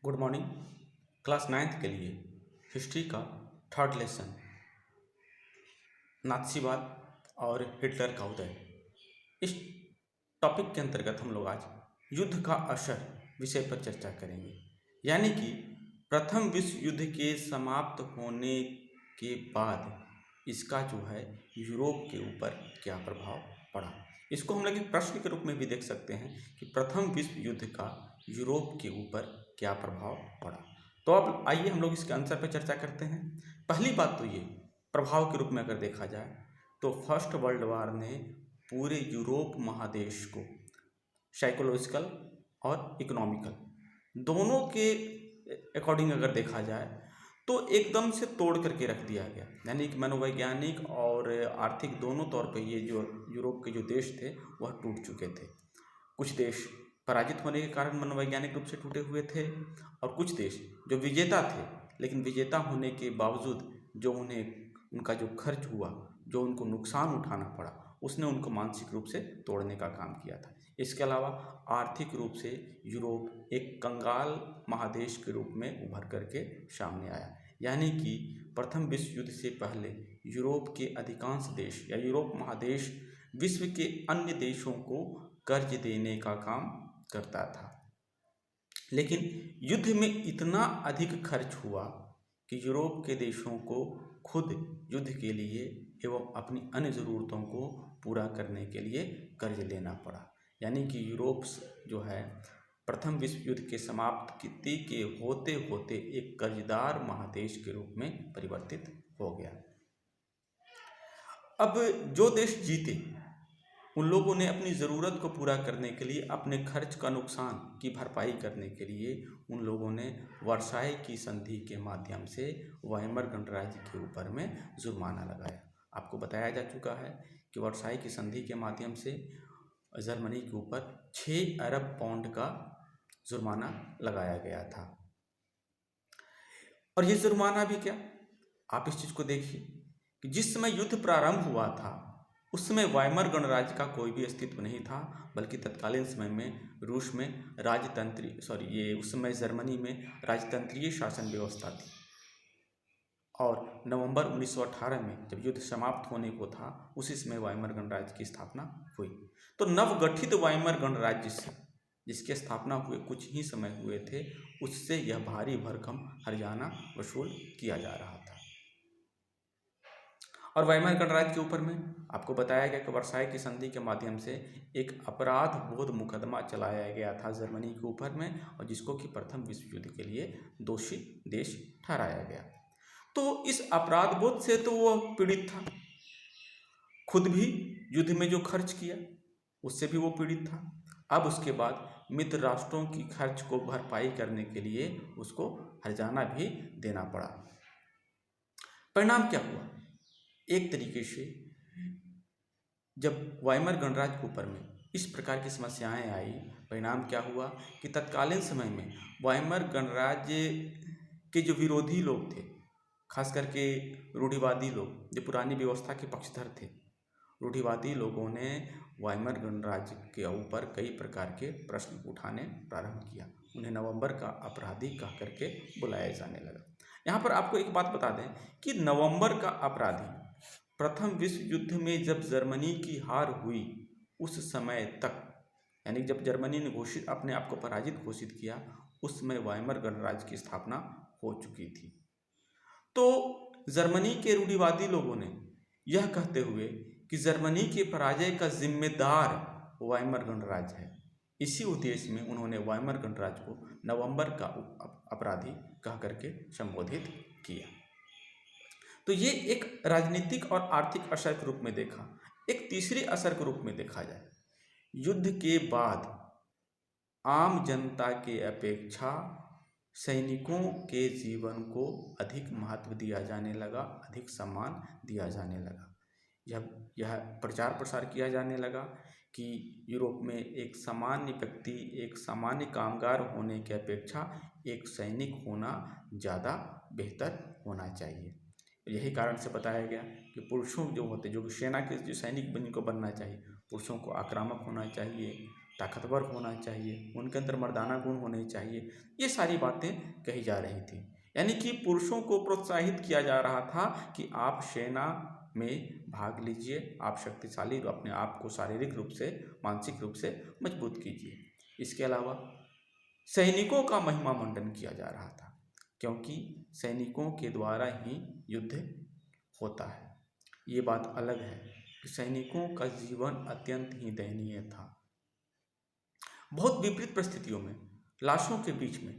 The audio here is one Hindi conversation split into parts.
Good morning. क्लास नाइन्थ के लिए हिस्ट्री का थर्ड लेसन नाथसीवाद और हिटलर का उदय, इस टॉपिक के अंतर्गत हम लोग आज युद्ध का असर विषय पर चर्चा करेंगे। यानी कि प्रथम विश्व युद्ध के समाप्त होने के बाद इसका जो है यूरोप के ऊपर क्या प्रभाव पड़ा। इसको हम लोग एक प्रश्न के रूप में भी देख सकते हैं कि प्रथम विश्व युद्ध का यूरोप के ऊपर क्या प्रभाव पड़ा। तो अब आइए हम लोग इसके आंसर पर चर्चा करते हैं। पहली बात तो ये प्रभाव के रूप में अगर देखा जाए तो फर्स्ट वर्ल्ड वार ने पूरे यूरोप महादेश को साइकोलॉजिकल और इकोनॉमिकल दोनों के अकॉर्डिंग अगर देखा जाए तो एकदम से तोड़ करके रख दिया गया। यानी कि मनोवैज्ञानिक और आर्थिक दोनों तौर पे ये जो यूरोप के जो देश थे वह टूट चुके थे। कुछ देश पराजित होने के कारण मनोवैज्ञानिक रूप से टूटे हुए थे और कुछ देश जो विजेता थे लेकिन विजेता होने के बावजूद जो उन्हें उनका जो खर्च हुआ, जो उनको नुकसान उठाना पड़ा, उसने उनको मानसिक रूप से तोड़ने का काम किया था। इसके अलावा आर्थिक रूप से यूरोप एक कंगाल महादेश के रूप में उभर करके सामने आया। यानी कि प्रथम विश्व युद्ध से पहले यूरोप के अधिकांश देश या यूरोप महादेश विश्व के अन्य देशों को कर्ज देने का काम करता था। लेकिन युद्ध में इतना अधिक खर्च हुआ कि यूरोप के देशों को खुद युद्ध के लिए एवं अपनी अन्य ज़रूरतों को पूरा करने के लिए कर्ज लेना पड़ा। यानी कि यूरोप जो है प्रथम विश्व युद्ध के समाप्ति के होते होते एक कर्जदार महादेश के रूप में परिवर्तित हो गया। अब जो देश जीते उन लोगों ने अपनी ज़रूरत को पूरा करने के लिए, अपने खर्च का नुकसान की भरपाई करने के लिए उन लोगों ने वर्साई की संधि के माध्यम से वाइमर गणराज्य के ऊपर में जुर्माना लगाया। आपको बताया जा चुका है कि वर्साई की संधि के माध्यम से जर्मनी के ऊपर 6 अरब पाउंड का जुर्माना लगाया गया था। और ये जुर्माना भी क्या, आप इस चीज़ को देखिए कि जिस समय युद्ध प्रारंभ हुआ था उस समय वाइमर गणराज्य का कोई भी अस्तित्व नहीं था, बल्कि तत्कालीन समय में रूस में उस समय जर्मनी में राजतंत्रीय शासन व्यवस्था थी। और नवंबर 1918 में जब युद्ध समाप्त होने को था उसी समय वाइमर गणराज्य की स्थापना हुई। तो नवगठित वाइमर गणराज्य से जिसकी स्थापना हुए कुछ ही समय हुए थे, उससे यह भारी भरकम हर्जाना वसूल किया जा रहा था। और वाइमर गणराज्य के ऊपर में आपको बताया गया कि वर्साई की संधि के माध्यम से एक अपराध बोध मुकदमा चलाया गया था जर्मनी के ऊपर में, और जिसको कि प्रथम विश्व युद्ध के लिए दोषी देश ठहराया गया। तो इस अपराध बोध से तो वह पीड़ित था, खुद भी युद्ध में जो खर्च किया उससे भी वो पीड़ित था। अब उसके बाद मित्र राष्ट्रों की खर्च को भरपाई करने के लिए उसको हर्जाना भी देना पड़ा। परिणाम क्या हुआ? एक तरीके से जब वाइमर गणराज्य के ऊपर में इस प्रकार की समस्याएं आई, परिणाम क्या हुआ कि तत्कालीन समय में वाइमर गणराज्य के जो विरोधी लोग थे, खास करके रूढ़िवादी लोग जो पुरानी व्यवस्था के पक्षधर थे, रूढ़िवादी लोगों ने वाइमर गणराज्य के ऊपर कई प्रकार के प्रश्न उठाने प्रारंभ किया। उन्हें नवंबर का अपराधी कह करके बुलाया जाने लगा। यहाँ पर आपको एक बात बता दें कि नवंबर का अपराधी प्रथम विश्व युद्ध में जब जर्मनी की हार हुई उस समय तक, यानी जब जर्मनी ने अपने आप को पराजित घोषित किया, उस समय वाइमर गणराज्य की स्थापना हो चुकी थी। तो जर्मनी के रूढ़िवादी लोगों ने यह कहते हुए कि जर्मनी के पराजय का जिम्मेदार वाइमर गणराज्य है, इसी उद्देश्य में उन्होंने वाइमर गणराज्य को नवंबर का अपराधी कह करके संबोधित किया। तो ये एक राजनीतिक और आर्थिक असर के रूप में देखा। एक तीसरे असर के रूप में देखा जाए, युद्ध के बाद आम जनता के अपेक्षा सैनिकों के जीवन को अधिक महत्व दिया जाने लगा, अधिक सम्मान दिया जाने लगा। यह प्रचार प्रसार किया जाने लगा कि यूरोप में एक सामान्य व्यक्ति, एक सामान्य कामगार होने की अपेक्षा एक सैनिक होना ज़्यादा बेहतर होना चाहिए। यही कारण से बताया गया कि पुरुषों जो होते, जो सेना के जो सैनिक जिनको बनना चाहिए, पुरुषों को आक्रामक होना चाहिए, ताकतवर होना चाहिए, उनके अंदर मर्दाना गुण होने चाहिए। ये सारी बातें कही जा रही थी। यानी कि पुरुषों को प्रोत्साहित किया जा रहा था कि आप सेना में भाग लीजिए, आप शक्तिशाली अपने आप को शारीरिक रूप से, मानसिक रूप से मजबूत कीजिए। इसके अलावा सैनिकों का महिमा मंडन किया जा रहा था, क्योंकि सैनिकों के द्वारा ही युद्ध होता है। ये बात अलग है कि सैनिकों का जीवन अत्यंत ही दयनीय था। बहुत विपरीत परिस्थितियों में, लाशों के बीच में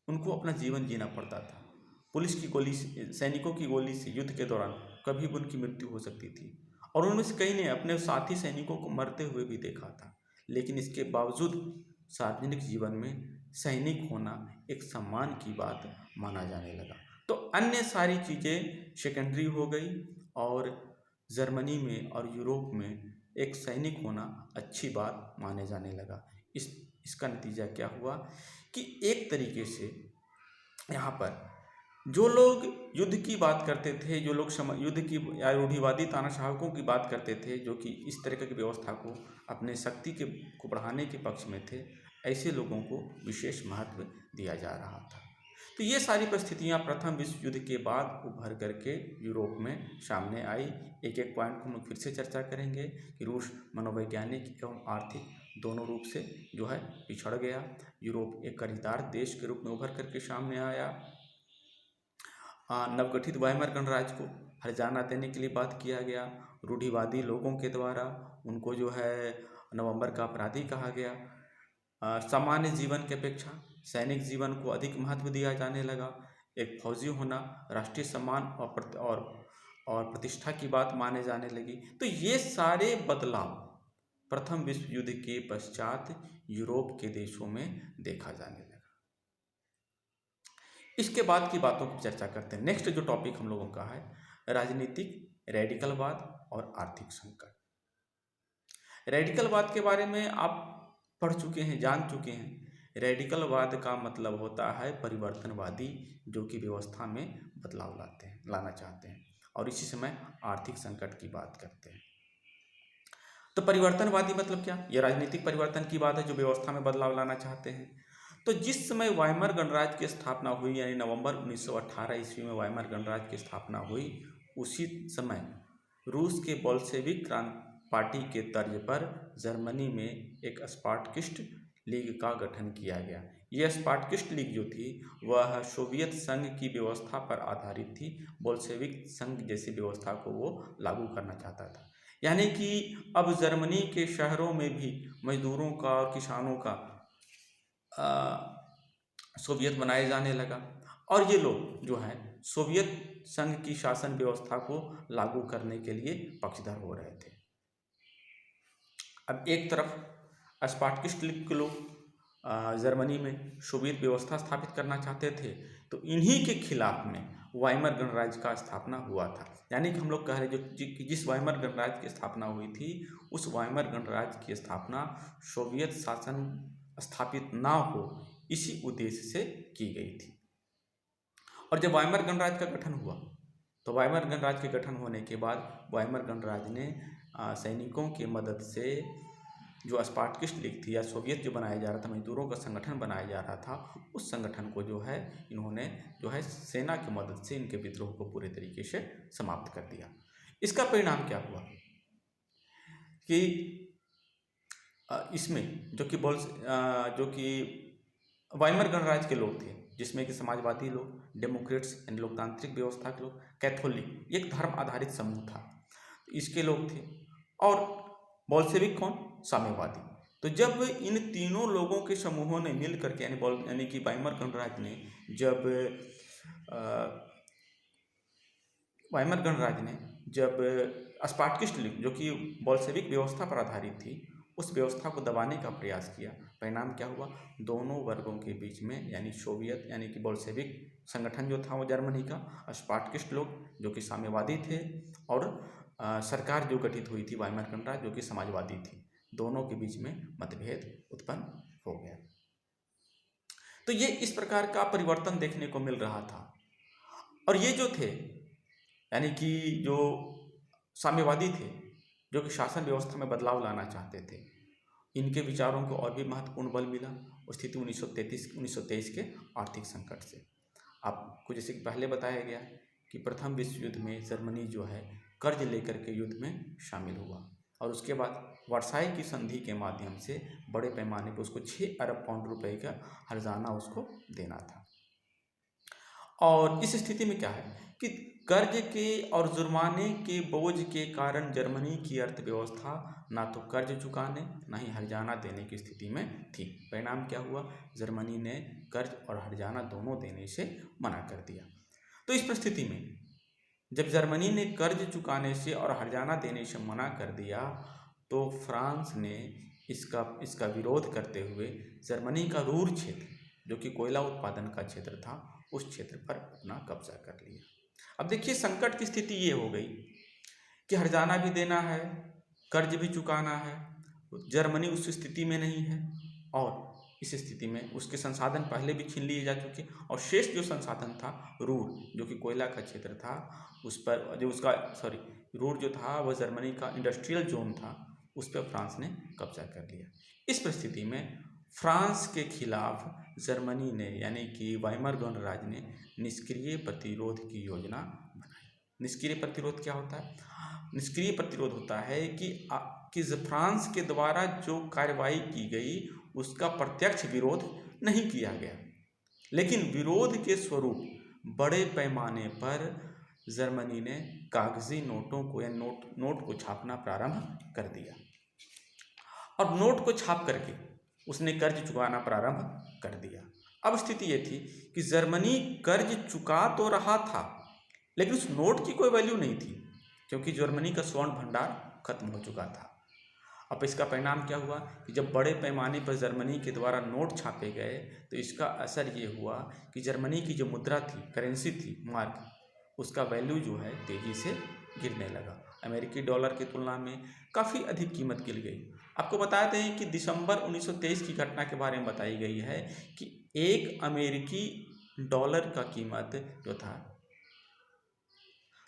उनको अपना जीवन जीना पड़ता था। पुलिस की गोली से, सैनिकों की गोली से युद्ध के दौरान कभी भी उनकी मृत्यु हो सकती थी, और उनमें से कई ने अपने साथी सैनिकों को मरते हुए भी देखा था। लेकिन इसके बावजूद सार्वजनिक जीवन में सैनिक होना एक सम्मान की बात माना जाने लगा। तो अन्य सारी चीज़ें सेकेंडरी हो गई, और जर्मनी में और यूरोप में एक सैनिक होना अच्छी बात माने जाने लगा। इसका नतीजा क्या हुआ कि एक तरीके से यहाँ पर जो लोग युद्ध की बात करते थे, जो लोग युद्ध की या रूढ़िवादी तानाशाहों की बात करते थे, जो कि इस तरह की व्यवस्था को अपने शक्ति के को बढ़ाने के पक्ष में थे, ऐसे लोगों को विशेष महत्व दिया जा रहा था। तो ये सारी परिस्थितियाँ प्रथम विश्व युद्ध के बाद उभर करके यूरोप में सामने आई। एक एक पॉइंट को हम लोग फिर से चर्चा करेंगे कि रूस मनोवैज्ञानिक एवं आर्थिक दोनों रूप से जो है पिछड़ गया। यूरोप एक खरीदार देश के रूप में उभर करके सामने आया। नवगठित वाइमर गणराज्य को हर्जाना देने के लिए बात किया गया। रूढ़िवादी लोगों के द्वारा उनको जो है नवंबर का अपराधी कहा गया। सामान्य जीवन की अपेक्षा सैनिक जीवन को अधिक महत्व दिया जाने लगा। एक फौजी होना राष्ट्रीय सम्मान और प्रतिष्ठा की बात माने जाने लगी। तो ये सारे बदलाव प्रथम विश्व युद्ध के पश्चात यूरोप के देशों में देखा जाने लगा। इसके बाद की बातों की चर्चा करते हैं। नेक्स्ट जो टॉपिक हम लोगों का है, राजनीतिक रेडिकलवाद और आर्थिक संकट। रेडिकलवाद के बारे में आप पढ़ चुके हैं, जान चुके हैं। रेडिकलवाद का मतलब होता है परिवर्तनवादी, जो कि व्यवस्था में बदलाव लाना चाहते हैं, और इसी समय आर्थिक संकट की बात करते हैं। तो परिवर्तनवादी मतलब क्या? ये राजनीतिक परिवर्तन की बात है, जो व्यवस्था में बदलाव लाना चाहते हैं। तो जिस समय वाइमर गणराज्य की स्थापना हुई, यानी नवंबर 1918 ईस्वी में वाइमर गणराज्य की स्थापना हुई, उसी समय रूस के बोल्शेविक क्रांति पार्टी के तर्ज पर जर्मनी में एक स्पार्टकिस्ट लीग का गठन किया गया। यह स्पार्टकिस्ट लीग जो थी वह सोवियत संघ की व्यवस्था पर आधारित थी। बोल्शेविक संघ जैसी व्यवस्था को वो लागू करना चाहता था। यानी कि अब जर्मनी के शहरों में भी मजदूरों का और किसानों का सोवियत बनाया जाने लगा, और ये लोग जो है सोवियत संघ की शासन व्यवस्था को लागू करने के लिए पक्षधर हो रहे थे। अब एक तरफ स्पार्टकिस्ट लीग के लोग जर्मनी में सोवियत व्यवस्था स्थापित करना चाहते थे, तो इन्हीं के खिलाफ में वाइमर गणराज्य का स्थापना हुआ था। यानी कि हम लोग कह रहे जो जिस वाइमर गणराज्य की स्थापना हुई थी, उस वाइमर गणराज्य की स्थापना सोवियत शासन स्थापित ना हो, इसी उद्देश्य से की गई थी। और जब वाइमर गणराज्य का गठन हुआ, तो वाइमर गणराज्य के गठन होने के बाद वाइमर गणराज्य ने सैनिकों की मदद से जो स्पार्टकिस्ट लीग थी या सोवियत जो बनाया जा रहा था, मजदूरों का संगठन बनाया जा रहा था, उस संगठन को जो है इन्होंने जो है सेना की मदद से इनके विद्रोह को पूरे तरीके से समाप्त कर दिया। इसका परिणाम क्या हुआ कि इसमें जो कि वाइमर गणराज्य के लोग थे, जिसमें कि समाजवादी लोग, डेमोक्रेट्स यानी लोकतांत्रिक व्यवस्था के लोग, कैथोलिक एक धर्म आधारित समूह था, इसके लोग थे, और बोल्शेविक कौन? साम्यवादी। तो जब इन तीनों लोगों के समूहों ने मिल करके यानी कि वाइमर गणराज्य ने जब स्पार्टकिस्ट लीग जो कि बोल्शेविक व्यवस्था पर आधारित थी, उस व्यवस्था को दबाने का प्रयास किया, परिणाम क्या हुआ? दोनों वर्गों के बीच में, यानी सोवियत यानी कि बोल्शेविक संगठन जो था वो जर्मनी का, स्पार्टकिस्ट लोग जो कि साम्यवादी थे, और सरकार जो गठित हुई थी वाइमर गणराज्य जो कि समाजवादी थी, दोनों के बीच में मतभेद उत्पन्न हो गया। तो ये इस प्रकार का परिवर्तन देखने को मिल रहा था। और ये जो थे यानी कि जो साम्यवादी थे, जो कि शासन व्यवस्था में बदलाव लाना चाहते थे, इनके विचारों को और भी महत्वपूर्ण बल मिला और स्थिति 1923 के आर्थिक संकट से। आपको जैसे कि पहले बताया गया कि प्रथम विश्व युद्ध में जर्मनी जो है कर्ज लेकर के युद्ध में शामिल हुआ और उसके बाद वर्साई की संधि के माध्यम से बड़े पैमाने पर उसको 6 अरब पाउंड रुपए का हर्जाना उसको देना था। और इस स्थिति में क्या है कि कर्ज के और जुर्माने के बोझ के कारण जर्मनी की अर्थव्यवस्था ना तो कर्ज चुकाने ना ही हर्जाना देने की स्थिति में थी। परिणाम क्या हुआ, जर्मनी ने कर्ज और हर्जाना दोनों देने से मना कर दिया। तो इस परिस्थिति में जब जर्मनी ने कर्ज चुकाने से और हर्जाना देने से मना कर दिया तो फ्रांस ने इसका विरोध करते हुए जर्मनी का रूर क्षेत्र जो कि कोयला उत्पादन का क्षेत्र था उस क्षेत्र पर अपना कब्जा कर लिया। अब देखिए संकट की स्थिति ये हो गई कि हर्जाना भी देना है, कर्ज भी चुकाना है, जर्मनी उस स्थिति में नहीं है और इस स्थिति में उसके संसाधन पहले भी छीन लिए जा चुके और शेष जो संसाधन था रूर जो कि कोयला का क्षेत्र था उस पर जो उसका रूर जो था वह जर्मनी का इंडस्ट्रियल जोन था, उस पर फ्रांस ने कब्जा कर लिया। इस परिस्थिति में फ्रांस के खिलाफ जर्मनी ने यानी कि वाइमर गणराज्य ने निष्क्रिय प्रतिरोध की योजना बनाई। निष्क्रिय प्रतिरोध क्या होता है? निष्क्रिय प्रतिरोध होता है कि फ्रांस के द्वारा जो कार्रवाई की गई उसका प्रत्यक्ष विरोध नहीं किया गया, लेकिन विरोध के स्वरूप बड़े पैमाने पर जर्मनी ने कागजी नोटों को या नोट को छापना प्रारंभ कर दिया और नोट को छाप करके उसने कर्ज चुकाना प्रारंभ कर दिया। अब स्थिति ये थी कि जर्मनी कर्ज चुका तो रहा था लेकिन उस नोट की कोई वैल्यू नहीं थी क्योंकि जर्मनी का स्वर्ण भंडार खत्म हो चुका था। अब इसका परिणाम क्या हुआ कि जब बड़े पैमाने पर जर्मनी के द्वारा नोट छापे गए तो इसका असर ये हुआ कि जर्मनी की जो मुद्रा थी, करेंसी थी, मार्क, उसका वैल्यू जो है तेजी से गिरने लगा। अमेरिकी डॉलर की तुलना में काफ़ी अधिक कीमत गिर गई। आपको बताते हैं कि दिसंबर 1923 की घटना के बारे में बताई गई है कि एक अमेरिकी डॉलर का कीमत जो था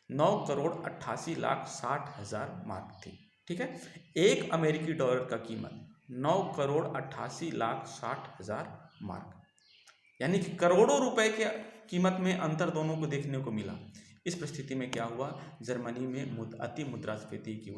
9,88,60,000 मार्क थी। ठीक है, एक अमेरिकी डॉलर का कीमत 9,88,60,000 मार्क, यानी कि करोड़ों रुपए के कीमत में अंतर दोनों को देखने को मिला। इस परिस्थिति में क्या हुआ, जर्मनी में अति मुद्रास्फीति की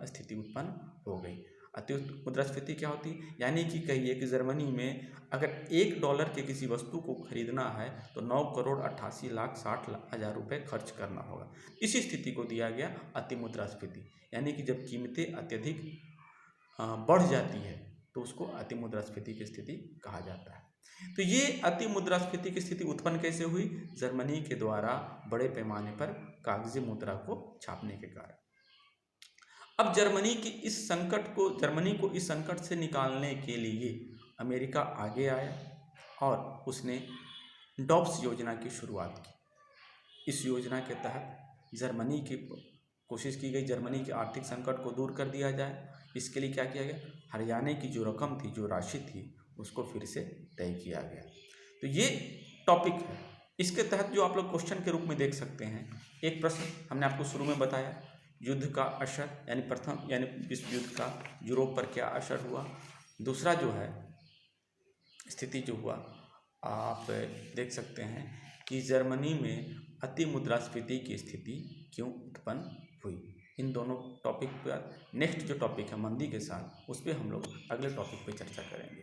स्थिति उत्पन्न हो गई। अति मुद्रास्फीति क्या होती, यानी कि कहिए कि जर्मनी में अगर $1 के किसी वस्तु को खरीदना है तो 9,88,60,000 रुपये खर्च करना होगा। इसी स्थिति को दिया गया अति मुद्रास्फीति, यानी कि जब कीमतें अत्यधिक बढ़ जाती है तो उसको अति मुद्रास्फीति की स्थिति कहा जाता है। तो ये अति मुद्रास्फीति की स्थिति उत्पन्न कैसे हुई, जर्मनी के द्वारा बड़े पैमाने पर कागजी मुद्रा को छापने के कारण। अब जर्मनी को इस संकट से निकालने के लिए अमेरिका आगे आया और उसने डॉब्स योजना की शुरुआत की। इस योजना के तहत जर्मनी की कोशिश की गई जर्मनी के आर्थिक संकट को दूर कर दिया जाए। इसके लिए क्या किया गया, हर्जाने की जो रकम थी, जो राशि थी, उसको फिर से तय किया गया। तो ये टॉपिक है। इसके तहत जो आप लोग क्वेश्चन के रूप में देख सकते हैं, एक प्रश्न हमने आपको शुरू में बताया, युद्ध का असर यानी विश्व युद्ध का यूरोप पर क्या असर हुआ। दूसरा जो है स्थिति जो हुआ, आप देख सकते हैं कि जर्मनी में अति मुद्रास्फीति की स्थिति क्यों उत्पन्न हुई। इन दोनों टॉपिक पर नेक्स्ट जो टॉपिक है मंदी के साथ, उस पर हम लोग अगले टॉपिक पे चर्चा करेंगे।